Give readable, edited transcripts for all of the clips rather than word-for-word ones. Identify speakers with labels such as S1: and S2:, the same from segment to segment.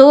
S1: 2،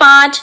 S1: 5،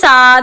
S1: 7۔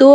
S1: 2